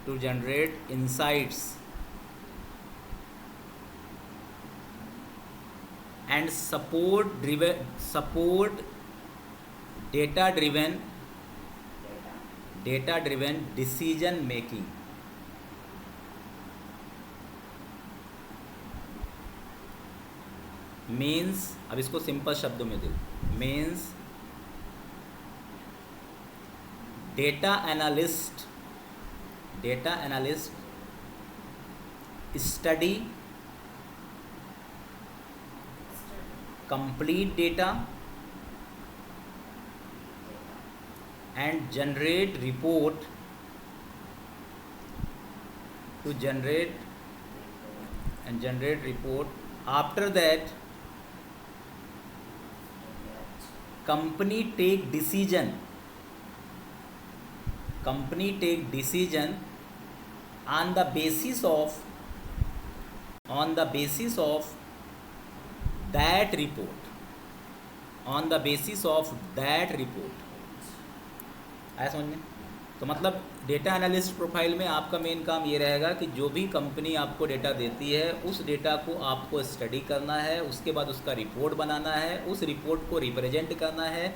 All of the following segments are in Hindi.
to generate insights and support data driven decision making. Means, अब इसको सिंपल शब्दों में दे, means data analyst study complete data and generate report to generate report. After that, company take decision on the basis of that report, आया समझ में? तो मतलब डेटा एनालिस्ट प्रोफाइल में आपका मेन काम ये रहेगा कि जो भी कंपनी आपको डेटा देती है उस डेटा को आपको स्टडी करना है, उसके बाद उसका रिपोर्ट बनाना है, उस रिपोर्ट को रिप्रेजेंट करना है।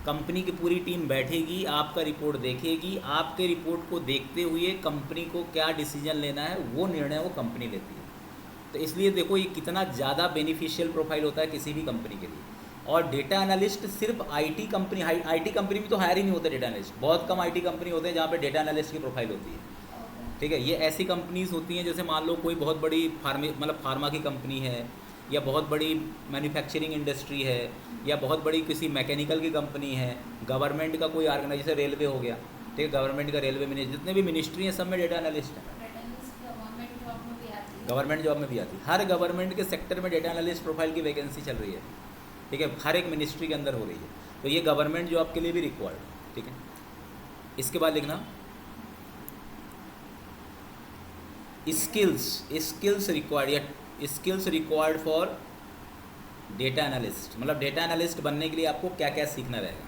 कंपनी की पूरी टीम बैठेगी, आपका रिपोर्ट देखेगी, आपके रिपोर्ट को देखते हुए कंपनी को क्या डिसीजन लेना है वो निर्णय वो कंपनी लेती है। तो इसलिए देखो ये कितना ज़्यादा बेनिफिशियल प्रोफाइल होता है किसी भी कंपनी के लिए। और डेटा एनालिस्ट सिर्फ आईटी कंपनी में तो हायर ही नहीं होता डेटा एनालिस्ट, बहुत कम आईटी कंपनी होते हैं जहाँ पे डेटा एनालिस्ट की प्रोफाइल होती है। ठीक है, ये ऐसी कंपनीज होती हैं जैसे मान लो कोई बहुत बड़ी फार्मा की कंपनी है, या बहुत बड़ी मैन्युफैक्चरिंग इंडस्ट्री है, या बहुत बड़ी किसी मैकेनिकल की कंपनी है, गवर्नमेंट का कोई ऑर्गेनाइजेशन, रेलवे हो गया, ठीक है, गवर्नमेंट का रेलवे मिनिस्टर, जितने भी मिनिस्ट्री हैं सब में डेटा एनालिस्ट है। गवर्नमेंट जॉब में भी आती है, हर गवर्नमेंट के सेक्टर में डेटा एनालिस्ट प्रोफाइल की वैकेंसी चल रही है। ठीक है, हर एक मिनिस्ट्री के अंदर हो रही है, तो ये गवर्नमेंट जॉब के लिए भी रिक्वायर्ड। ठीक है, इसके बाद लिखना skills required for data analyst. मतलब डेटा एनालिस्ट बनने के लिए आपको क्या क्या सीखना रहेगा।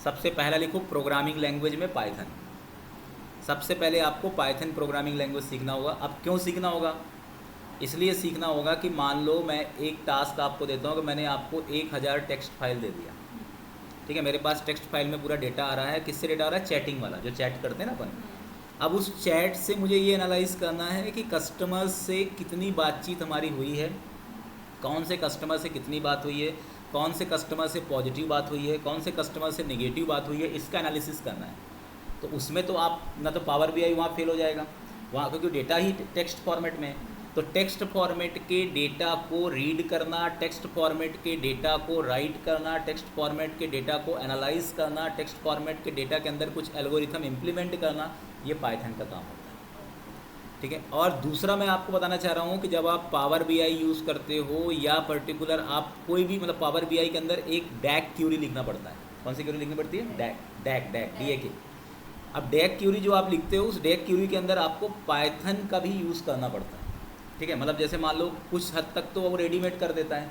सबसे पहला लिखो प्रोग्रामिंग लैंग्वेज में पाइथन। सबसे पहले आपको पाइथन प्रोग्रामिंग लैंग्वेज सीखना होगा। अब क्यों सीखना होगा? इसलिए सीखना होगा कि मान लो मैं एक टास्क आपको देता हूँ कि मैंने आपको 1000 टेक्स्ट फाइल दे दिया। ठीक है, मेरे पास टेक्स्ट फाइल में पूरा डेटा आ रहा है। किससे डेटा आ रहा है? चैटिंग वाला, जो चैट करते हैं ना अपन। अब उस चैट से मुझे ये एनालाइज करना है कि कस्टमर्स से कितनी बातचीत हमारी हुई है, कौन से कस्टमर से कितनी बात हुई है, कौन से कस्टमर से पॉजिटिव बात हुई है, कौन से कस्टमर से नेगेटिव बात हुई है, इसका एनालिसिस करना है। तो उसमें तो आप ना तो पावर बीआई वहाँ फेल हो जाएगा वहाँ, क्योंकि डेटा ही टेक्स्ट फॉर्मेट में है। तो टेक्स्ट फॉर्मेट के डेटा को रीड करना, टेक्स्ट फॉर्मेट के डेटा को राइट करना, टेक्स्ट फॉर्मेट के डेटा को एनालाइज करना, टेक्स्ट फॉर्मेट के डेटा के अंदर कुछ एल्गोरिथम इम्प्लीमेंट करना, ये पाइथन का काम होता है। ठीक है, और दूसरा मैं आपको बताना चाह रहा हूँ कि जब आप पावर बीआई यूज़ करते हो या पर्टिकुलर आप कोई भी मतलब पावर बीआई के अंदर एक डैक क्यूरी लिखना पड़ता है। कौन सी क्यूरी लिखनी पड़ती है? DAX DAK। अब डैक क्यूरी जो आप लिखते हो उस डैक क्यूरी के अंदर आपको पाइथन का भी यूज़ करना पड़ता है। ठीक है, मतलब जैसे मान लो कुछ हद तक तो वो रेडीमेड कर देता है,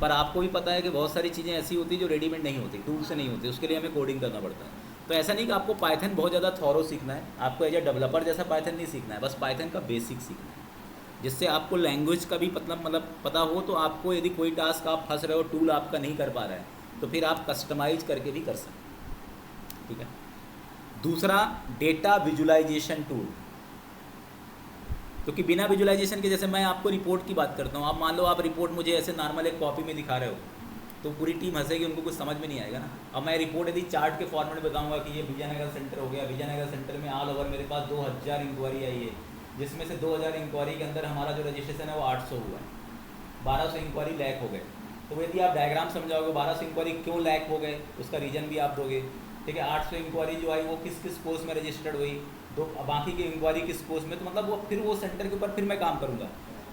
पर आपको भी पता है कि बहुत सारी चीज़ें ऐसी होती है जो रेडीमेड नहीं होती, टूल से नहीं होती, उसके लिए हमें कोडिंग करना पड़ता है। तो ऐसा नहीं कि आपको पाइथन बहुत ज़्यादा थॉरो सीखना है, आपको एज ए डेवलपर जैसा पाइथन नहीं सीखना है, बस पाइथन का बेसिक सीखना है, जिससे आपको लैंग्वेज का भी मतलब पता हो। तो आपको यदि कोई टास्क आप फंस रहे हो, टूल आपका नहीं कर पा रहा है, तो फिर आप कस्टमाइज करके भी कर सकते। ठीक है, दूसरा डेटा विजुलाइजेशन टूल, क्योंकि बिना विजुलाइजेशन के, जैसे मैं आपको रिपोर्ट की बात करता हूँ, आप मान लो आप रिपोर्ट मुझे ऐसे नॉर्मल एक कॉपी में दिखा रहे हो, तो पूरी टीम हंसेगी, उनको कुछ समझ में नहीं आएगा ना। अब मैं रिपोर्ट यदि चार्ट के फॉर्मेट में बताऊंगा कि ये विजयनगर सेंटर हो गया, विजयनगर सेंटर में ऑल ओवर मेरे पास 2000 इंक्वायरी आई है, जिसमें से 2000 इंक्वायरी के अंदर हमारा जो रजिस्ट्रेशन है वो 800 हुआ है, 1200 इंक्वायरी लैक हो गए। तो यदि आप डायग्राम समझाओगे 1200 इंक्वायरी क्यों लैक हो गए, उसका रीज़न भी आप दोगे। ठीक है, 800 इंक्वायरी जो आई वो किस किस कोर्स में रजिस्टर्ड हुई, तो बाकी की इंक्वायरी किस कोर्स में, तो मतलब वो फिर वो सेंटर के ऊपर फिर मैं काम करूँगा,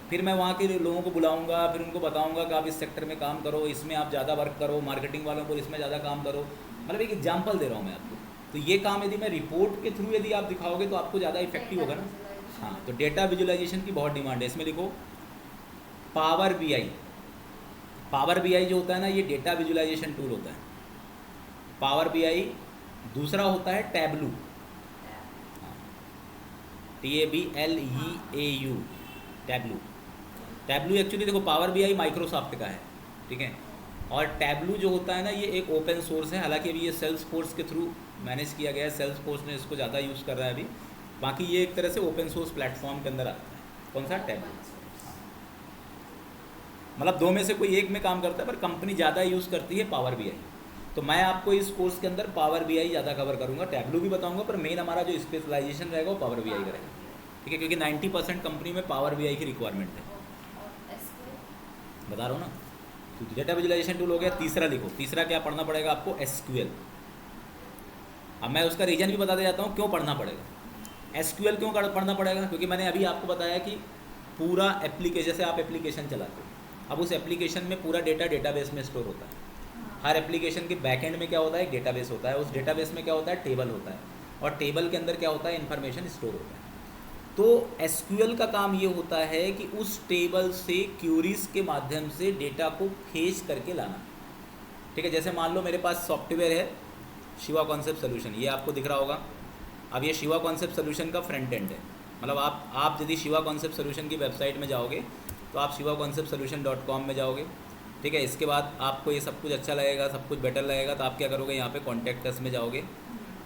फिर मैं वहाँ के लोगों को बुलाऊंगा, फिर उनको बताऊंगा कि आप इस सेक्टर में काम करो, इसमें आप ज़्यादा वर्क करो, मार्केटिंग वालों को इसमें ज़्यादा काम करो। मतलब एक एग्जांपल दे रहा हूँ मैं आपको। तो ये काम यदि मैं रिपोर्ट के थ्रू यदि आप दिखाओगे तो आपको ज़्यादा इफेक्टिव होगा ना। हाँ, तो डेटा विजुलाइजेशन की बहुत डिमांड है। इसमें लिखो पावर बीआई। पावर बीआई जो होता है ना, ये डेटा विजुलाइजेशन टूल होता है, पावर बीआई। दूसरा होता है tableau. TABLEAU, tableau. Tableau actually देखो पावर BI माइक्रोसॉफ्ट का है, ठीक है। और टैब्लू जो होता है ना, ये एक ओपन सोर्स है, हालांकि अभी ये सेल्स फोर्स के थ्रू मैनेज किया गया है, सेल्स फोर्स ने इसको ज़्यादा यूज़ कर रहा है अभी। बाकी ये एक तरह से ओपन सोर्स प्लेटफॉर्म के अंदर आता है। कौन सा? टैब्लू। मतलब दो में से कोई एक में काम करता है, पर कंपनी ज़्यादा यूज़ करती है पावर BI। तो मैं आपको इस कोर्स के अंदर पावर BI ज़्यादा कवर करूँगा, टैब्लू भी बताऊँगा, पर मेन हमारा जो स्पेशलाइजेशन रहेगा वो पावर BI का रहेगा, ठीक है, क्योंकि 90% कंपनी में पावर BI की रिक्वायरमेंट है। बता रहा हूँ ना, तो डेटा विजुलाइजेशन टूल हो गया। तीसरा लिखो, तीसरा क्या पढ़ना पड़ेगा आपको? SQL। अब मैं उसका रीज़न भी बताते जाता हूँ क्यों पढ़ना पड़ेगा। SQL क्यों पढ़ना पड़ेगा? क्योंकि मैंने अभी आपको बताया कि पूरा एप्लीकेशन, जैसे आप एप्लीकेशन चलाते हो, अब उस एप्लीकेशन में पूरा डेटा डेटाबेस में स्टोर होता है। हर एप्लीकेशन के बैकएंड में क्या होता है? एक डेटाबेस होता है। उस डेटाबेस में क्या होता है? टेबल होता है। और टेबल के अंदर क्या होता है? इन्फॉर्मेशन स्टोर होता है। तो SQL का काम ये होता है कि उस टेबल से क्यूरीज के माध्यम से डेटा को फेच करके लाना, ठीक है। जैसे मान लो मेरे पास सॉफ्टवेयर है शिवा कॉन्सेप्ट सोल्यूशन, ये आपको दिख रहा होगा। अब ये शिवा कॉन्सेप्ट सोल्यूशन का फ्रंट एंड है, मतलब आप यदि शिवा कॉन्सेप्ट सोल्यूशन की वेबसाइट में जाओगे तो आप shivaconceptsolution.com में जाओगे, ठीक है। इसके बाद आपको ये सब कुछ अच्छा लगेगा, सब कुछ बेटर लगेगा, तो आप क्या करोगे? यहाँ पे कॉन्टैक्ट अस में जाओगे,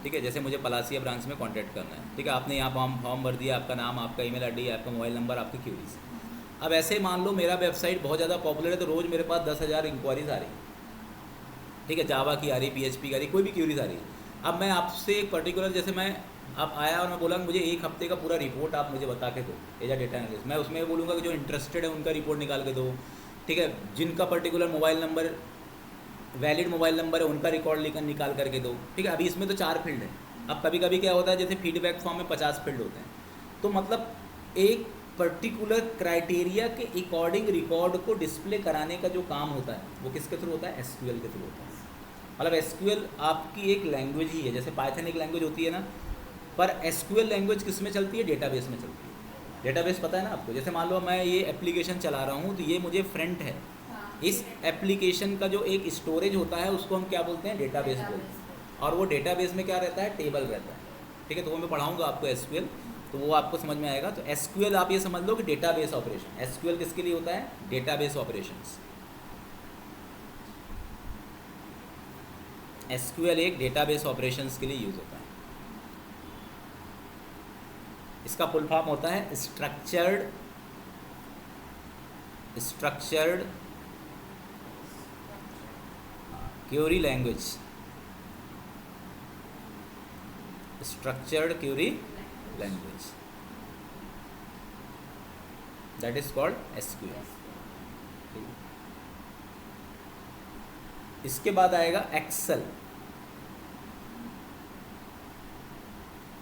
ठीक है। जैसे मुझे पलासिया ब्रांच में कांटेक्ट करना है, ठीक है। आपने यहाँ फॉर्म भर दिया, आपका नाम, आपका ईमेल आईडी, आपका मोबाइल नंबर, आपकी क्यूरीज। अब ऐसे मान लो मेरा वेबसाइट बहुत ज़्यादा पॉपुलर है, तो रोज़ मेरे पास 10,000 इंक्वायरीज आ रही है, ठीक है। जावा की आ रही, PHP की आ रही, कोई भी क्यूरीज आ रही है। अब मैं आपसे एक पर्टिकुलर, जैसे मैं अब आया और मैं बोला मुझे एक हफ्ते का पूरा रिपोर्ट आप मुझे बता के दो एज अ डेटा एनालिस्ट, मैं उसमें बोलूँगा कि जो इंटरेस्टेड है उनका रिपोर्ट निकाल के दो, ठीक है। जिनका particular mobile number, valid mobile number है, उनका रिकॉर्ड लेकर निकाल करके दो, ठीक है। अभी इसमें तो 4 फील्ड है। अब कभी कभी क्या होता है, जैसे फीडबैक फॉर्म में 50 फील्ड होते हैं, तो मतलब एक पर्टिकुलर क्राइटेरिया के अकॉर्डिंग रिकॉर्ड को डिस्प्ले कराने का जो काम होता है वो किसके थ्रू होता है? SQL के थ्रू होता है। मतलब SQL आपकी एक लैंग्वेज ही है, जैसे पाइथन एक लैंग्वेज होती है ना, पर SQL लैंग्वेज किस में चलती है? डेटाबेस में चलती है। डेटाबेस पता है ना आपको? जैसे मान लो मैं ये एप्लीकेशन चला रहा हूँ, तो ये मुझे फ्रंट है, इस एप्लीकेशन का जो एक स्टोरेज होता है उसको हम क्या बोलते हैं? डेटाबेस बोलते हैं। और वो डेटाबेस में क्या रहता है? टेबल रहता है, ठीक है। तो वो मैं पढ़ाऊँगा आपको SQL, तो वो आपको समझ में आएगा। तो SQL आप ये समझ लो कि डेटाबेस ऑपरेशन। SQL किसके लिए होता है? Database operations. SQL एक डेटाबेस ऑपरेशंस के लिए यूज़ होता है। इसका फुल फॉर्म होता है structured query language. Structured query language, that is called SQL। इसके बाद आएगा एक्सेल।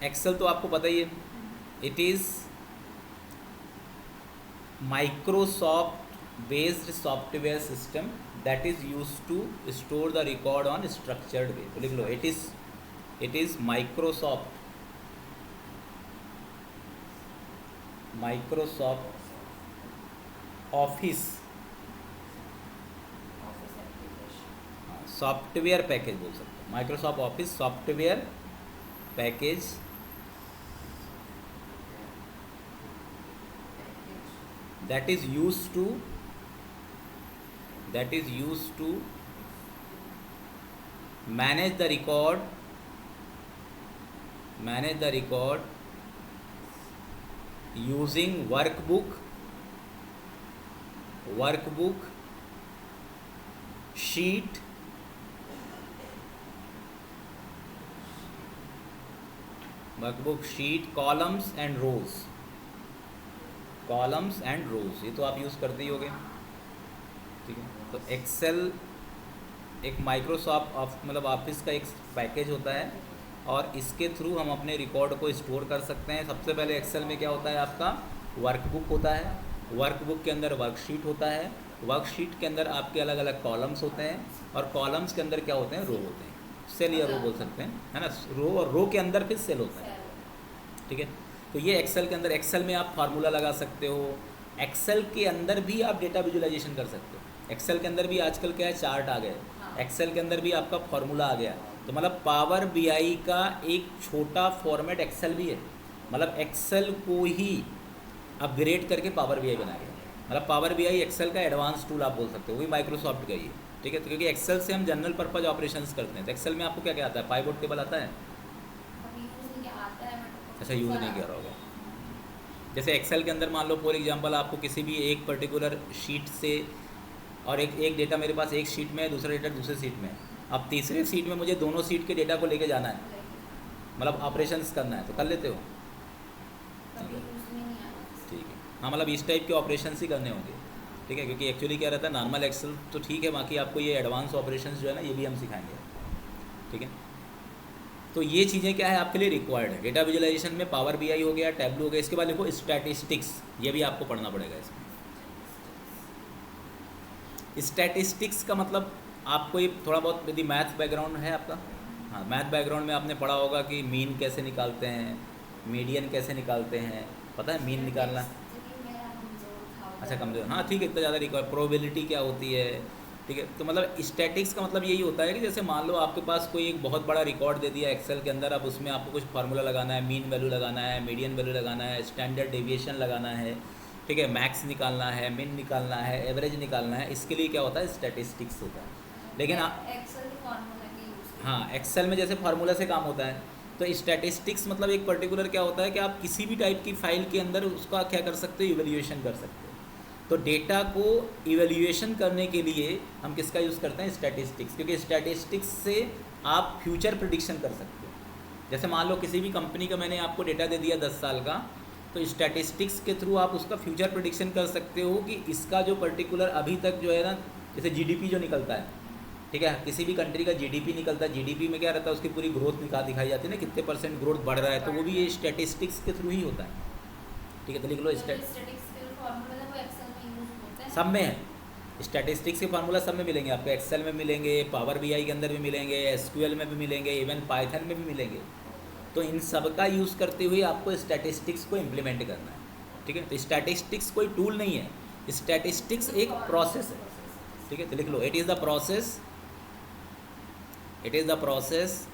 एक्सेल तो आपको पता ही है, it is Microsoft based software system that is use to store the record on structured way. तो लिख लो, it is Microsoft office software package बोल सकते हैं, Microsoft office software package that is used to manage the record using workbook, sheet, columns and rows। ये तो आप यूज़ करते ही होगे, ठीक है। तो एक्सेल एक माइक्रोसॉफ्ट मतलब ऑफिस का एक पैकेज होता है, और इसके थ्रू हम अपने रिकॉर्ड को स्टोर कर सकते हैं। सबसे पहले एक्सेल में क्या होता है? आपका वर्कबुक होता है, वर्कबुक के अंदर वर्कशीट होता है, वर्कशीट के अंदर आपके अलग अलग कॉलम्स होते हैं, और कॉलम्स के अंदर क्या होते हैं? रो होते हैं, सेल या रो बोल सकते हैं, है ना। रो, और रो के अंदर फिर सेल होता है, ठीक है। तो ये एक्सेल के अंदर, एक्सेल में आप फार्मूला लगा सकते हो, एक्सेल के अंदर भी आप डेटा विजुलाइजेशन कर सकते हो। एक्सेल के अंदर भी आजकल क्या है? चार्ट आ गए, एक्सेल के अंदर भी आपका फार्मूला आ गया। तो मतलब पावर BI का एक छोटा फॉर्मेट एक्सेल भी है, मतलब एक्सेल को ही अपग्रेड करके पावर बीआई बनाया गया। मतलब पावर बीआई एक्सेल का एडवांस टूल आप बोल सकते हो, वही माइक्रोसॉफ्ट का ही है, ठीक है। तो क्योंकि एक्सेल से हम जनरल पर्पज ऑपरेशंस करते हैं, तो एक्सेल में आपको क्या क्या आता है, पाइवट टेबल आता है। अच्छा, यूज़ नहीं किया रहा होगा। जैसे एक्सेल के अंदर मान लो फॉर एग्जांपल आपको किसी भी एक पर्टिकुलर शीट से, और एक डेटा मेरे पास एक शीट में है, दूसरा डेटा दूसरे शीट में है। अब तीसरे शीट में मुझे दोनों शीट के डेटा को लेके जाना है, मतलब ऑपरेशंस करना है, तो कर लेते हो, ठीक है। हाँ, मतलब इस टाइप के ऑपरेशंस ही करने होंगे, ठीक है। क्योंकि एक्चुअली क्या रहता है, नॉर्मल एक्सेल तो ठीक है, बाकी आपको ये एडवांस ऑपरेशंस जो है ना, ये भी हम सिखाएंगे, ठीक है। तो ये चीज़ें क्या है आपके लिए रिक्वायर्ड है। डेटा विजुअलाइजेशन में पावर बीआई हो गया, टैब्लू हो गया। इसके बाद देखो स्टैटिस्टिक्स, ये भी आपको पढ़ना पड़ेगा। इसमें स्टैटिस्टिक्स का मतलब आपको ये थोड़ा बहुत, यदि मैथ बैकग्राउंड है आपका, हाँ, मैथ बैकग्राउंड में आपने पढ़ा होगा कि मीन कैसे निकालते हैं, मीडियन कैसे निकालते हैं, पता है मीन निकालना। अच्छा, कमजोर, हाँ ठीक है, इतना ज़्यादा रिक्वायर, प्रोबेबिलिटी क्या होती है, ठीक है। तो मतलब स्टैटिक्स का मतलब यही होता है कि जैसे मान लो आपके पास कोई एक बहुत बड़ा रिकॉर्ड दे दिया एक्सेल के अंदर, अब उसमें आपको कुछ फार्मूला लगाना है, मीन वैल्यू लगाना है, मीडियन वैल्यू लगाना है, स्टैंडर्ड डेविएशन लगाना है, ठीक है, मैक्स निकालना है, मिन निकालना है, एवरेज निकालना है। इसके लिए क्या होता है, स्टैटिस्टिक्स होता है। लेकिन हाँ, एक्सेल में जैसे फार्मूला से काम होता है, तो स्टैटिस्टिक्स मतलब एक पर्टिकुलर क्या होता है कि आप किसी भी टाइप की फाइल के अंदर उसका क्या कर सकते हो, इवेल्यूएशन कर सकते हो। तो डेटा को इवेल्यूएशन करने के लिए हम किसका यूज़ करते हैं, स्टैटिस्टिक्स, क्योंकि स्टैटिस्टिक्स से आप फ्यूचर प्रिडिक्शन कर सकते हो। जैसे मान लो किसी भी कंपनी का मैंने आपको डेटा दे दिया 10 साल का, तो स्टैटिस्टिक्स के थ्रू आप उसका फ्यूचर प्रिडिक्शन कर सकते हो कि इसका जो पर्टिकुलर अभी तक जो है ना, जैसे जीडीपी जो निकलता है, ठीक है, किसी भी कंट्री का जीडीपी निकलता है, जीडीपी में क्या रहता है, उसकी पूरी ग्रोथ दिखाई जाती है ना, कितने % ग्रोथ बढ़ रहा है, तो वो भी ये स्टैटिस्टिक्स के थ्रू ही होता है, ठीक है। तो लिख लो, सब में है, स्टैटिस्टिक्स के फार्मूला सब में मिलेंगे आपको, एक्सेल में मिलेंगे, पावर बीआई के अंदर भी मिलेंगे, एसक्यूएल में भी मिलेंगे, इवन पाइथन में भी मिलेंगे। तो इन सब का यूज़ करते हुए आपको स्टैटिस्टिक्स को इम्प्लीमेंट करना है, ठीक है। तो स्टैटिस्टिक्स कोई टूल नहीं है, स्टैटिस्टिक्स एक प्रोसेस है, ठीक है। तो लिख लो, it is the process, it is the process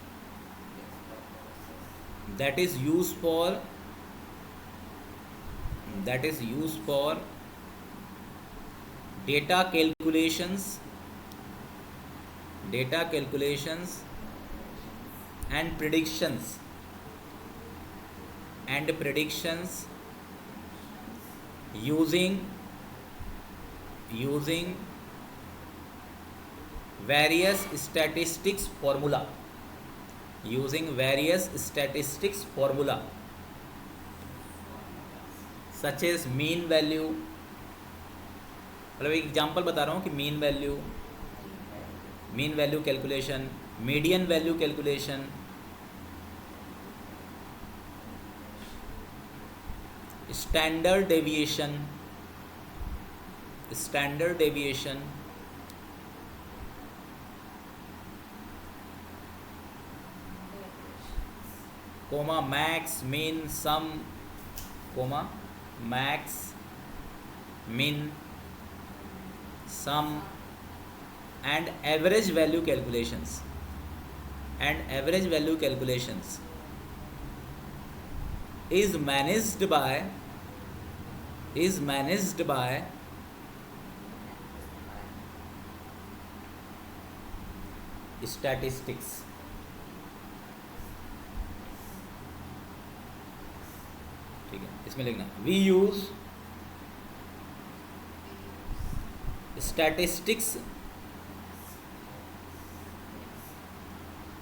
that is used for data calculations and predictions using various statistics formula, such as mean value, मतलब एक एग्जांपल बता रहा हूँ कि mean value calculation, median value calculation, standard deviation, comma max min sum, coma max min some and average value calculations is managed by statistics, ठीक है। इसमें लिखना, we use statistics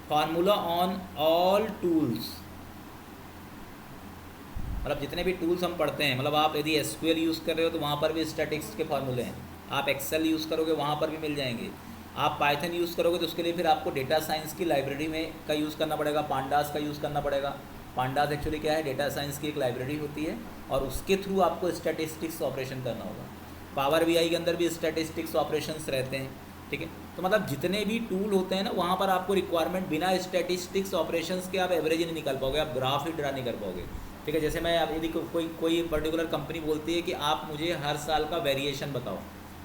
formula on all tools, मतलब जितने भी टूल्स हम पढ़ते हैं, मतलब आप यदि एसक्यूएल यूज़ कर रहे हो तो वहाँ पर भी स्टैटिस्टिक्स के फार्मूले हैं, आप एक्सेल यूज़ करोगे वहाँ पर भी मिल जाएंगे, आप पाइथन यूज़ करोगे तो उसके लिए फिर आपको डेटा साइंस की लाइब्रेरी में का यूज़ करना पड़ेगा, पांडास का यूज़ करना पड़ेगा। पांडास एक्चुअली क्या है, डेटा साइंस की एक लाइब्रेरी होती है, और उसके थ्रू आपको स्टैटिस्टिक्स ऑपरेशन करना होगा। पावर बीआई के अंदर भी स्टैटिस्टिक्स ऑपरेशंस रहते हैं, ठीक है। तो मतलब जितने भी टूल होते हैं ना, वहाँ पर आपको रिक्वायरमेंट, बिना स्टैटिस्टिक्स ऑपरेशंस के आप एवरेज नहीं निकाल पाओगे, आप ग्राफ ही ड्रा नहीं कर पाओगे, ठीक है। जैसे मैं अब यदि कोई पर्टिकुलर कंपनी बोलती है कि आप मुझे हर साल का वेरिएशन बताओ,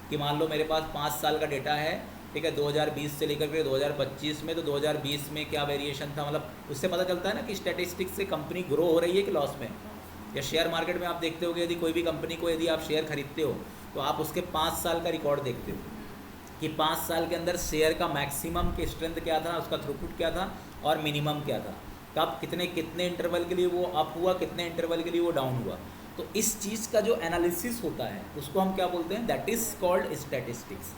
कि मान लो मेरे पास 5 साल का डेटा है ठीक है, 2020 से लेकर के 2025 में, तो 2020 में क्या वेरिएशन था, मतलब उससे पता चलता है ना कि स्टैटिस्टिक्स से कंपनी ग्रो हो रही है कि लॉस में। या शेयर मार्केट में आप देखते हो कि यदि कोई भी कंपनी को यदि आप शेयर खरीदते हो तो आप उसके 5 साल का रिकॉर्ड देखते हो कि 5 साल के अंदर शेयर का मैक्सिमम की स्ट्रेंथ क्या था, उसका थ्रूपुट क्या था और मिनिमम क्या था, कब कितने इंटरवल के लिए वो अप हुआ, कितने इंटरवल के लिए वो डाउन हुआ। तो इस चीज़ का जो एनालिसिस होता है उसको हम क्या बोलते हैं, दैट इज़ कॉल्ड स्टैटिस्टिक्स।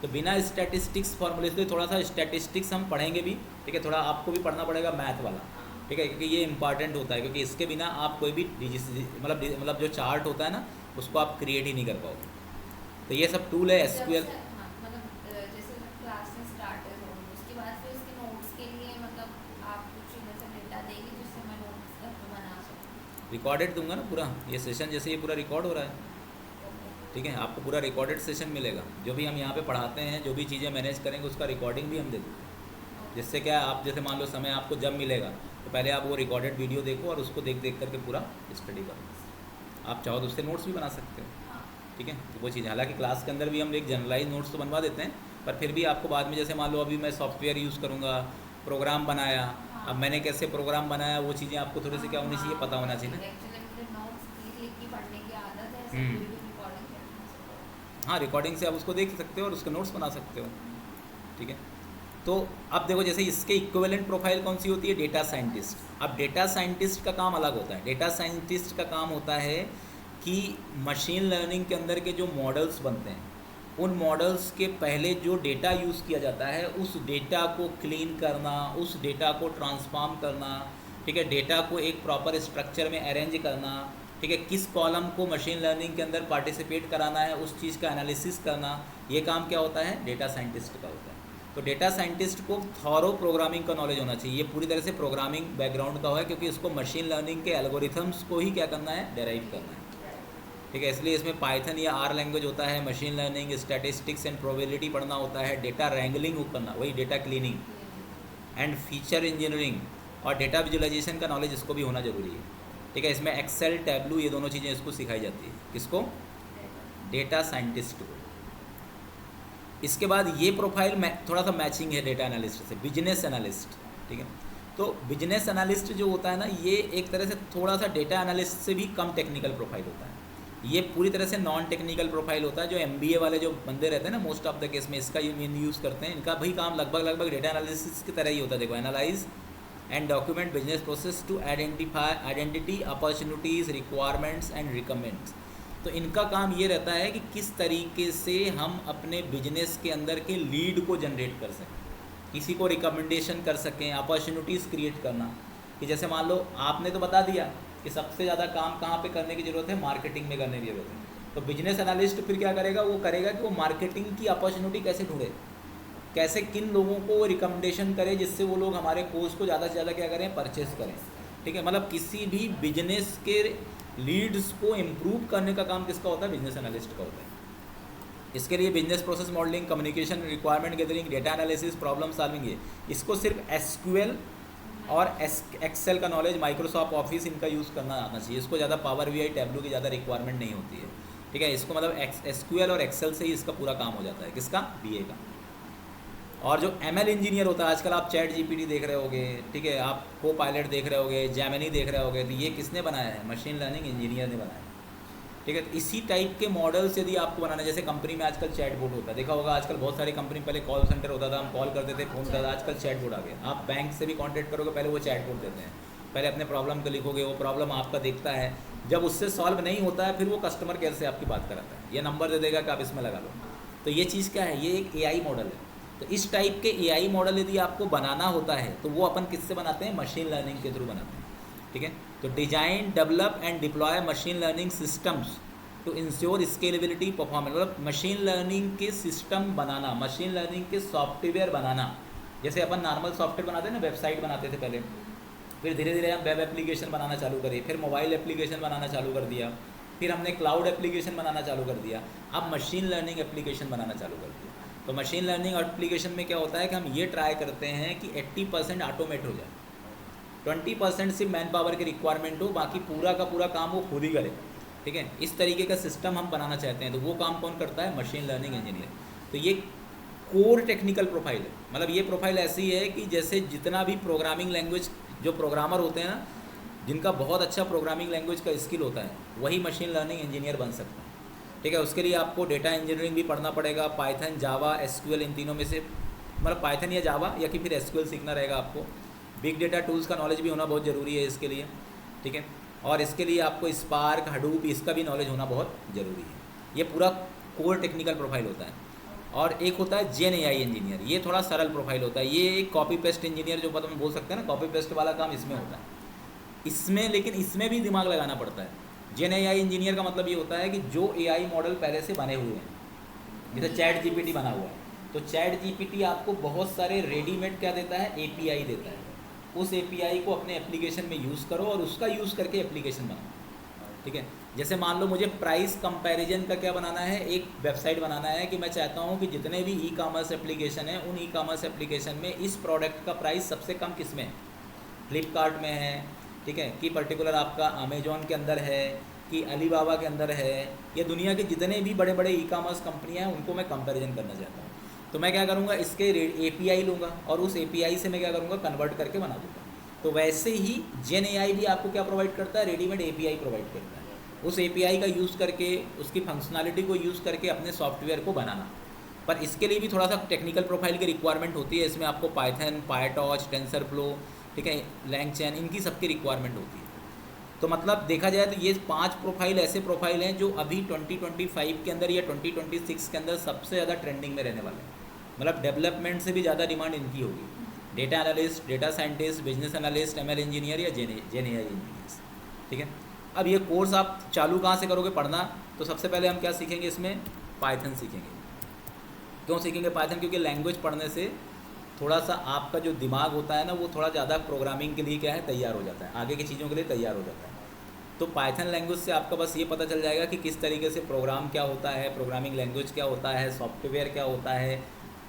तो बिना स्टैटिस्टिक्स फॉर्मूले से, थोड़ा सा स्टैटिस्टिक्स हम पढ़ेंगे भी, ठीक है, थोड़ा आपको भी पढ़ना पड़ेगा मैथ वाला, ठीक है, क्योंकि ये इंपॉर्टेंट होता है, क्योंकि इसके बिना आप कोई भी मतलब जो चार्ट होता है ना उसको आप क्रिएट ही नहीं कर पाओगे। तो ये सब टूल है एसक्यूएल। जैसे क्लास में स्टार्ट हो उसके बाद फिर उसके नोट्स के लिए मतलब आप कुछ जैसे डेटा देंगे जिससे मैं नोट्स बना सकूँ। रिकॉर्डेड दूंगा ना पूरा, ये सेशन जैसे ये पूरा रिकॉर्ड हो रहा है, ठीक है, आपको पूरा रिकॉर्डेड सेशन मिलेगा। जो भी हम यहाँ पे पढ़ाते हैं, जो भी चीज़ें मैनेज करेंगे उसका रिकॉर्डिंग भी हम दे देंगे, जिससे क्या आप जैसे मान लो समय आपको जब मिलेगा तो पहले आप वो रिकॉर्डेड वीडियो देखो और उसको देख देख करके पूरा स्टडी करो। आप चाहो तो उससे नोट्स भी बना सकते हो, ठीक है, तो वो चीज़, हालांकि क्लास के अंदर भी हम एक जनरलाइज नोट्स तो बनवा देते हैं, पर फिर भी आपको बाद में जैसे मान लो अभी मैं सॉफ्टवेयर यूज़ करूँगा, प्रोग्राम बनाया, अब मैंने कैसे प्रोग्राम बनाया वो चीज़ें आपको थोड़ी सी क्या होनी चाहिए, पता होना चाहिए ना। हाँ, रिकॉर्डिंग से आप उसको देख सकते हो और उसके नोट्स बना सकते हो, ठीक है। तो अब देखो जैसे इसके इक्विवेलेंट प्रोफाइल कौन सी होती है, डेटा साइंटिस्ट। अब डेटा साइंटिस्ट का काम अलग होता है। डेटा साइंटिस्ट का काम होता है कि मशीन लर्निंग के अंदर के जो मॉडल्स बनते हैं उन मॉडल्स के पहले जो डेटा यूज़ किया जाता है उस डेटा को क्लीन करना, उस डेटा को ट्रांसफॉर्म करना, ठीक है, डेटा को एक प्रॉपर स्ट्रक्चर में अरेंज करना, ठीक है, किस कॉलम को मशीन लर्निंग के अंदर पार्टिसिपेट कराना है उस चीज़ का एनालिसिस करना, ये काम क्या होता है, डेटा साइंटिस्ट का होता है। तो डेटा साइंटिस्ट को थॉरो प्रोग्रामिंग का नॉलेज होना चाहिए, ये पूरी तरह से प्रोग्रामिंग बैकग्राउंड का हुआ है, क्योंकि इसको मशीन लर्निंग के एल्गोरिथम्स को ही क्या करना है, डेराइव करना है, ठीक है। इसलिए इसमें पाइथन या आर लैंग्वेज होता है, machine learning, statistics and probability पढ़ना होता है, डेटा रैंगलिंग करना, वही data cleaning and feature engineering, और डेटा विजुअलाइजेशन का नॉलेज इसको भी होना जरूरी है, ठीक है। इसमें एक्सेल, टैबलू, ये दोनों चीज़ें इसको सिखाई जाती है, किसको, डेटा साइंटिस्ट को। इसके बाद ये प्रोफाइल थोड़ा सा मैचिंग है डेटा एनालिस्ट से, बिजनेस एनालिस्ट, ठीक है। तो बिजनेस एनालिस्ट जो होता है ना, ये एक तरह से थोड़ा सा डेटा एनालिस्ट से भी कम टेक्निकल प्रोफाइल होता है, ये पूरी तरह से नॉन टेक्निकल प्रोफाइल होता है। जो MBA वाले जो बंदे रहते हैं ना, मोस्ट ऑफ द केस में इसका यूज़ करते हैं, इनका भाई काम लगभग डेटा एनालिसिस की तरह ही होता है। देखो, analyse and document business process to identity opportunities, requirements and recommends. तो इनका काम ये रहता है कि किस तरीके से हम अपने बिजनेस के अंदर के लीड को जनरेट कर सकें, किसी को रिकमेंडेशन कर सकें, अपॉर्चुनिटीज़ क्रिएट करना। कि जैसे मान लो आपने तो बता दिया कि सबसे ज़्यादा काम कहाँ पे करने की ज़रूरत है, मार्केटिंग में करने की ज़रूरत है। तो बिजनेस एनालिस्ट फिर क्या करेगा, वो करेगा कि वो मार्केटिंग की अपॉर्चुनिटी कैसे ढूंढे, कैसे किन लोगों को वो रिकमेंडेशन करे जिससे वो लोग हमारे कोर्स को ज़्यादा से ज़्यादा क्या करें, परचेस करें, ठीक है। मतलब किसी भी बिजनेस के लीड्स को इम्प्रूव करने का काम किसका होता है, बिजनेस एनालिस्ट का होता है। इसके लिए business process modelling, communication, requirement gathering, data analysis, problem solving, ये इसको सिर्फ SQL और एक्सेल का नॉलेज, माइक्रोसॉफ्ट ऑफिस, इनका यूज़ करना आना चाहिए। इसको ज़्यादा पावर BI, टैबलू की ज़्यादा रिक्वायरमेंट नहीं होती है, ठीक है। इसको मतलब SQL और एक्सेल से ही इसका पूरा काम हो जाता है, किसका, BA का। और जो ML इंजीनियर होता है, आजकल आप चैट GPT देख रहे होगे, ठीक है, आप Copilot देख रहे होगे, जेमिनी देख रहे होगे, तो ये किसने बनाया है, मशीन लर्निंग इंजीनियर ने बनाया है, ठीक है। तो इसी टाइप के मॉडल्स यदि आपको बनाना है, जैसे कंपनी में आजकल चैट बोर्ड होता है, देखा होगा आजकल बहुत सारी कंपनी, पहले कॉल सेंटर होता था, हम कॉल करते थे, फोन करता था, आजकल चैट बोर्ड आ गया। आप बैंक से भी कॉन्टैक्ट करोगे, पहले वो चैट बोर्ड देते हैं, पहले अपने प्रॉब्लम को लिखोगे, वो प्रॉब्लम आपका देखता है, जब उससे सॉल्व नहीं होता है फिर वो कस्टमर केयर से आपकी बात कराता है, ये नंबर दे देगा कि आप इसमें लगा लो। तो ये चीज़ क्या है, ये एक AI मॉडल है। तो इस टाइप के AI मॉडल यदि आपको बनाना होता है तो वो अपन किससे बनाते हैं, मशीन लर्निंग के थ्रू बनाते हैं, ठीक है। तो design, develop and deploy machine learning systems to ensure scalability, performance, मतलब मशीन लर्निंग के सिस्टम बनाना, मशीन लर्निंग के सॉफ्टवेयर बनाना। जैसे अपन नॉर्मल सॉफ्टवेयर बनाते हैं ना, वेबसाइट बनाते थे पहले, फिर धीरे धीरे हम वेब एप्लीकेशन बनाना चालू करे, फिर मोबाइल एप्लीकेशन बनाना चालू कर दिया, फिर हमने क्लाउड एप्लीकेशन बनाना चालू कर दिया, अब मशीन लर्निंग एप्लीकेशन बनाना चालू कर दिया। तो मशीन लर्निंग एप्लीकेशन में क्या होता है कि हम ये ट्राई करते हैं कि 80% ऑटोमेट हो जाए, 20% सिर्फ मैन पावर की रिक्वायरमेंट हो, बाकी पूरा का पूरा काम वो खुद ही करे, ठीक है। इस तरीके का सिस्टम हम बनाना चाहते हैं, तो वो काम कौन करता है, मशीन लर्निंग इंजीनियर। तो ये कोर टेक्निकल प्रोफाइल है। मतलब ये प्रोफाइल ऐसी है कि जैसे जितना भी प्रोग्रामिंग लैंग्वेज जो प्रोग्रामर होते हैं ना, जिनका बहुत अच्छा प्रोग्रामिंग लैंग्वेज का स्किल होता है, वही मशीन लर्निंग इंजीनियर बन सकता है। ठीक है, उसके लिए आपको डेटा इंजीनियरिंग भी पढ़ना पड़ेगा, पाइथन, जावा, एसक्यूएल, इन तीनों में से मतलब पाइथन या जावा या कि फिर एसक्यूएल सीखना रहेगा आपको। बिग डेटा टूल्स का नॉलेज भी होना बहुत ज़रूरी है इसके लिए। ठीक है, और इसके लिए आपको स्पार्क, हडूप, इसका भी नॉलेज होना बहुत ज़रूरी है। ये पूरा कोर टेक्निकल प्रोफाइल होता है। और एक होता है जेन एआई इंजीनियर, ये थोड़ा सरल प्रोफाइल होता है। ये एक कॉपी पेस्ट इंजीनियर जो हम बोल सकते हैं ना, कॉपी पेस्ट वाला काम इसमें होता है इसमें, लेकिन इसमें भी दिमाग लगाना पड़ता है। जेन एआई इंजीनियर का मतलब ये होता है कि जो एआई मॉडल पहले से बने हुए हैं, जैसे चैट जीपीटी बना हुआ है, तो चैट जीपीटी आपको बहुत सारे रेडीमेड क्या देता है, एपीआई देता है। उस एपीआई को अपने एप्लीकेशन में यूज़ करो और उसका यूज़ करके एप्लीकेशन बनाओ। ठीक है, जैसे मान लो मुझे प्राइस कंपैरिजन का क्या बनाना है, एक वेबसाइट बनाना है कि मैं चाहता हूँ कि जितने भी ई कॉमर्स एप्लीकेशन है, उन ई कॉमर्स एप्लीकेशन में इस प्रोडक्ट का प्राइस सबसे कम किस में है, फ्लिपकार्ट में है, ठीक है, कि पर्टिकुलर आपका अमेजोन के अंदर है, कि अलीबाबा के अंदर है, या दुनिया के जितने भी बड़े बड़े ई कॉमर्स कंपनियाँ हैं उनको मैं कंपैरिजन करना चाहता हूँ। तो मैं क्या करूँगा, इसके एपीआई लूँगा और उस एपीआई से मैं क्या करूँगा, कन्वर्ट करके बना दूँगा। तो वैसे ही जेन एआई भी आपको क्या प्रोवाइड करता है, रेडीमेड एपीआई प्रोवाइड करता है। उस एपीआई का यूज़ करके, उसकी फंक्शनैलिटी को यूज़ करके अपने सॉफ्टवेयर को बनाना। पर इसके लिए भी थोड़ा सा टेक्निकल प्रोफाइल की रिक्वायरमेंट होती है। इसमें आपको पाइथन, पायटॉर्च, टेंसरफ्लो, ठीक है, लैंगचैन, इनकी सबकी रिक्वायरमेंट होती है। तो मतलब देखा जाए तो ये 5 प्रोफाइल ऐसे प्रोफाइल हैं जो अभी 2025 के अंदर या 2026 के अंदर सबसे ज़्यादा ट्रेंडिंग में रहने वाले हैं। मतलब डेवलपमेंट से भी ज़्यादा डिमांड इनकी होगी। Data analyst, data scientist, business analyst, ML engineer या जेन एआई इंजीनियर्स। ठीक है, अब ये कोर्स आप चालू कहाँ से करोगे पढ़ना, तो सबसे पहले हम क्या सीखेंगे, इसमें पाइथन सीखेंगे। क्यों सीखेंगे पाइथन, क्योंकि लैंग्वेज पढ़ने से थोड़ा सा आपका जो दिमाग होता है ना, वो थोड़ा ज़्यादा प्रोग्रामिंग के लिए क्या है, तैयार हो जाता है, आगे की चीज़ों के लिए तैयार हो जाता है। तो पाइथन लैंग्वेज से आपका बस ये पता चल जाएगा कि किस तरीके से प्रोग्राम क्या होता है, प्रोग्रामिंग लैंग्वेज क्या होता है, सॉफ्टवेयर क्या होता है,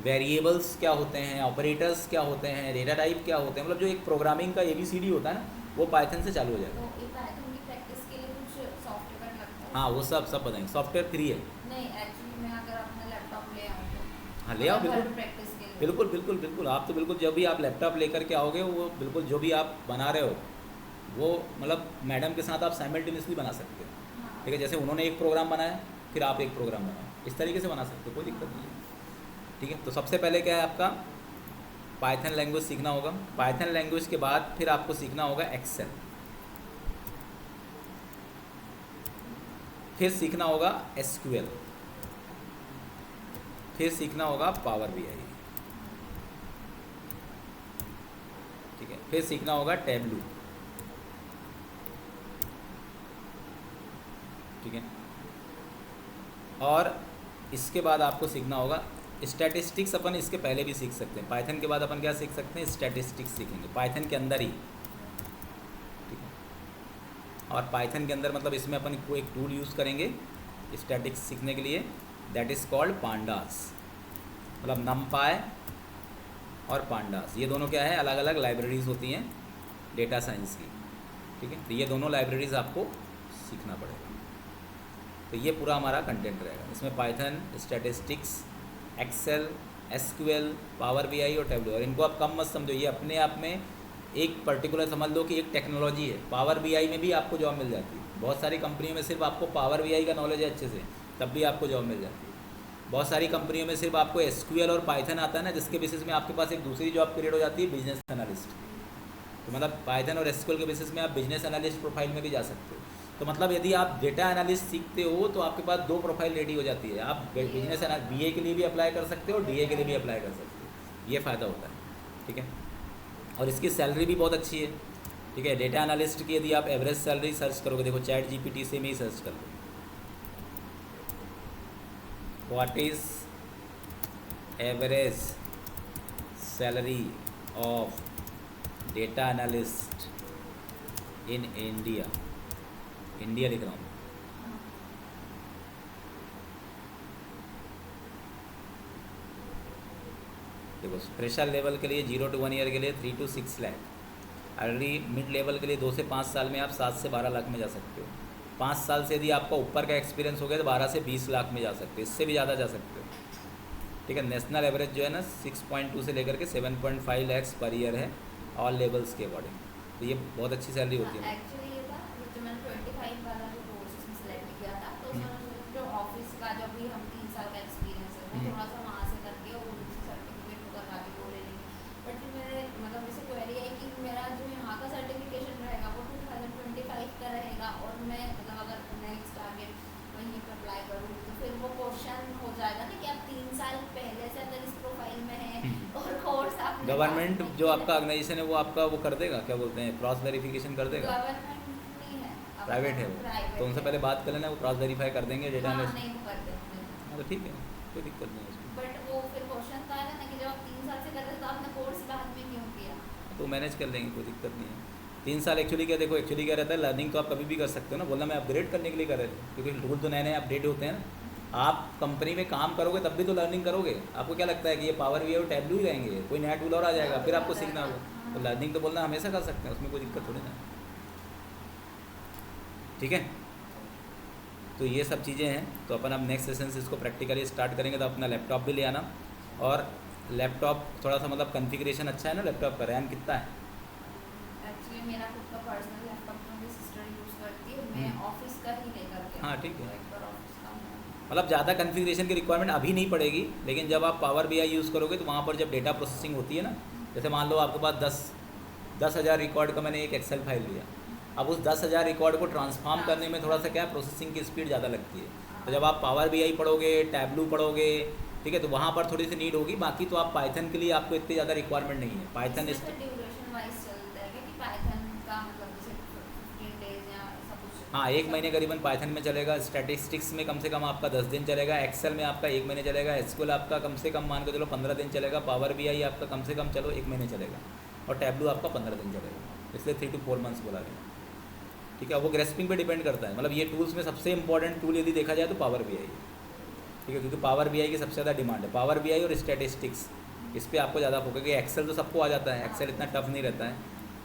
वेरिएबल्स क्या होते हैं, ऑपरेटर्स क्या होते हैं, डेटा टाइप क्या होते हैं। मतलब जो एक प्रोग्रामिंग का ABCD होता है ना, वो पाइथन से चालू हो जाएगा। तो पाइथन की प्रैक्टिस के लिए कुछ सॉफ्टवेयर लगता है? हाँ, वो सब बताएंगे। सॉफ्टवेयर फ्री है। नहीं, एक्चुअली मैं अगर अपना लैपटॉप ले आऊँ तो? हाँ, ले आओ, बिल्कुल प्रैक्टिस के लिए। बिल्कुल बिल्कुल बिल्कुल। आप तो बिल्कुल जब भी आप लैपटॉप लेकर के आओगे, वो बिल्कुल जो भी आप बना रहे हो वो मतलब मैडम के साथ आप साइमल्टेनियसली बना सकते हो। हाँ। ठीक है, जैसे उन्होंने एक प्रोग्राम बनाया, फिर आप एक प्रोग्राम बनाओ, इस तरीके से बना सकते हो, कोई दिक्कत नहीं है। ठीक है, तो सबसे पहले क्या है, आपका पाइथन लैंग्वेज सीखना होगा। पाइथन लैंग्वेज के बाद फिर आपको सीखना होगा एक्सेल, फिर सीखना होगा एसक्यूएल, फिर सीखना होगा पावर बीआई। ठीक है, फिर सीखना होगा टैबलू। ठीक है, और इसके बाद आपको सीखना होगा स्टैटिस्टिक्स। अपन इसके पहले भी सीख सकते हैं, पाइथन के बाद अपन क्या सीख सकते हैं, स्टैटिस्टिक्स सीखेंगे पाइथन के अंदर ही। ठीक है, और पाइथन के अंदर मतलब इसमें अपन को एक टूल यूज़ करेंगे स्टैटिक्स सीखने के लिए, दैट इज़ कॉल्ड पांडास। मतलब नमपाई और पांडास, ये दोनों क्या है, अलग अलग लाइब्रेरीज़ होती हैं डेटा साइंस की। ठीक है, तो ये दोनों लाइब्रेरीज़ आपको सीखना पड़ेगा। तो ये पूरा हमारा कंटेंट रहेगा, इसमें Python, statistics, Excel, SQL, Power BI और टैबलू। और इनको आप कम मत समझो, ये अपने आप में एक पर्टिकुलर समझ लो कि एक टेक्नोलॉजी है। पावर बीआई में भी आपको जॉब मिल जाती है। बहुत सारी कंपनियों में सिर्फ आपको पावर बीआई का नॉलेज है अच्छे से, तब भी आपको जॉब मिल जाती है। बहुत सारी कंपनियों में सिर्फ आपको एसक्यूएल और पाइथन आता है ना, जिसके बेसिस में आपके पास एक दूसरी जॉब क्रिएट हो जाती है, बिजनेस एनालिस्ट। तो मतलब पाइथन और एसक्यूएल के बेसिस में आप बिजनेस एनालिस्ट प्रोफाइल में भी जा सकते हो। तो मतलब यदि आप डेटा एनालिस्ट सीखते हो तो आपके पास 2 प्रोफाइल रेडी हो जाती है। आप बिजनेस BA के लिए भी अप्लाई कर सकते हो और DA के लिए भी अप्लाई कर सकते हो, ये फ़ायदा होता है। ठीक है, और इसकी सैलरी भी बहुत अच्छी है। ठीक है, डेटा एनालिस्ट की यदि आप एवरेज सैलरी सर्च करोगे, देखो चैट जीपीटी से में ही सर्च कर लो, what is average salary of data analyst in India. India लिख रहा हूँ। देखो, फ्रेशर लेवल के लिए 0 to 1 ईयर के लिए 3 to 6 lakh, early mid level के लिए 2 से 5 साल में आप 7 से 12 लाख में जा सकते हो। 5 साल से यदि आपका ऊपर का एक्सपीरियंस हो गया तो 12 से 20 लाख में जा सकते हो, इससे भी ज़्यादा जा सकते हो। ठीक है। नेशनल एवरेज जो है ना 6.2 से लेकर के 7.5 लैक्स पर ईयर है ऑल लेवल्स के अकॉर्डिंग। तो ये बहुत अच्छी सैलरी होती है। एक्चुअली ये था जो मैंने 25 वाला जो कोर्स उसमें सेलेक्ट किया था, तो हम्म, उसमें उन्होंने जो ऑफिस का जो भी हम 3 साल का एक्सपीरियंस है वो हम्म, थोड़ा सा वहाँ से करके और उनसे सर्टिफिकेट को करवा के वो ले लेंगे। बट फिर मेरे मतलब जैसे क्वेरी आई कि मेरा जो यहाँ का सर्टिफिकेशन रहेगा वो 2025 का रहेगा, और मैं मतलब अगर नेक्स्ट टारगेट वहीं पर अप्लाई करूँ तो फिर वो क्वेश्चन हो जाएगा ना कि आप 3 साल पहले से अगर इस प्रोफाइल में है हम्म। और कोर्स आपने गवर्नमेंट जो आपका ऑर्गेनाइजेशन है वो आपका वो कर देगा, क्या बोलते हैं, क्रॉस वेरिफिकेशन कर देगा। गवर्नमेंट नहीं है, प्राइवेट है वो, प्राइवेट तो उनसे पहले बात कर लेना, वो क्रॉस वेरीफाई कर देंगे डेटा हाँ एनालिस्ट। नहीं वो कर देंगे। हाँ तो ठीक है, कोई दिक्कत नहीं है उसमें। बट वो फिर क्वेश्चन था ना कि जब आप 3 साल से कर रहे थे तो आपने कोर्स बाद में क्यों किया? तो मैनेज कर लेंगे, कोई दिक्कत नहीं है। 3 साल एक्चुअली क्या, देखो एक्चुअली क्या रहता है, लर्निंग तो आप कभी भी कर सकते हो ना, बोलना मैं अपग्रेड करने के लिए कर रहे थे, क्योंकि टूल तो नए नए अपडेट होते हैं ना। आप कंपनी में काम करोगे तब भी तो लर्निंग करोगे। आपको क्या लगता है कि ये पावर वी और टैबलू ही रहेंगे, कोई नया टूल और आ जाएगा फिर आपको सीखना होगा। तो लर्निंग तो बोलना हमेशा कर सकते हैं, उसमें कोई दिक्कत थोड़ी ना। ठीक है, तो ये सब चीज़ें हैं। तो अपन अब नेक्स्ट सेशन से इसको प्रैक्टिकली स्टार्ट करेंगे। तो अपना लैपटॉप भी ले आना, और लैपटॉप थोड़ा सा मतलब कॉन्फ़िगरेशन अच्छा है ना लैपटॉप का, रैम कितना है? एक्चुअली मेरा खुद का पर्सनल लैपटॉप तो मेरी सिस्टर यूज़ करती है, मैं ऑफिस का ही लेकर के हाँ ठीक है, तो एक बार ऑफिस का हूँ। मतलब ज़्यादा कॉन्फ़िगरेशन की रिक्वायरमेंट अभी नहीं पड़ेगी, लेकिन जब आप पावर BI यूज़ करोगे तो वहाँ पर जब डेटा प्रोसेसिंग होती है ना, जैसे मान लो आपके पास 10,000 रिकॉर्ड का मैंने एक एक्सेल फाइल लिया, अब उस 10,000 रिकॉर्ड को ट्रांसफॉर्म करने में थोड़ा सा क्या प्रोसेसिंग की स्पीड ज़्यादा लगती है। तो जब आप पावर BI पढ़ोगे, टैबलू पढ़ोगे, ठीक है, तो वहाँ पर थोड़ी सी नीड होगी। बाकी तो आप पाइथन के लिए आपको इतनी ज़्यादा रिक्वायरमेंट नहीं है। पाइथन इसमें फिर ड्यूरेशन वाइज चलता है कि पाइथन का मतलब जैसे 15 डेज या ऐसा कुछ? हाँ, 1 महीने करीबन पाइथन में चलेगा। स्टैटिस्टिक्स में कम से कम आपका 10 दिन चलेगा, एक्सेल में आपका 1 महीने चलेगा, एसक्यूएल आपका कम से कम मान के चलो 15 दिन चलेगा, पावर BI आपका कम से कम चलो 1 महीने चलेगा, और टैबलू आपका 15 दिन चलेगा। इसलिए 3 to 4 मंथ्स बोला गया। ठीक है, वो ग्रेस्पिंग पे डिपेंड करता है। मतलब ये टूल्स में सबसे इंपॉर्टेंट टूल यदि देखा जाए तो पावर BI है। ठीक है, क्योंकि पावर BI की सबसे ज़्यादा डिमांड है, पावर BI और स्टैटिस्टिक्स, इस पर आपको ज़्यादा फोकस। क्योंकि एक्सेल तो सबको आ जाता है, एक्सेल इतना टफ नहीं रहता है,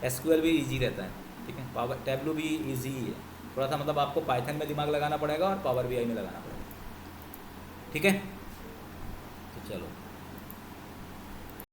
एसक्यूएल भी ईजी रहता है। ठीक है, पावर टैबलू भी ईजी ही है, थोड़ा सा मतलब आपको पाइथन में दिमाग लगाना पड़ेगा और पावर BI में लगाना पड़ेगा। ठीक है, तो चलो।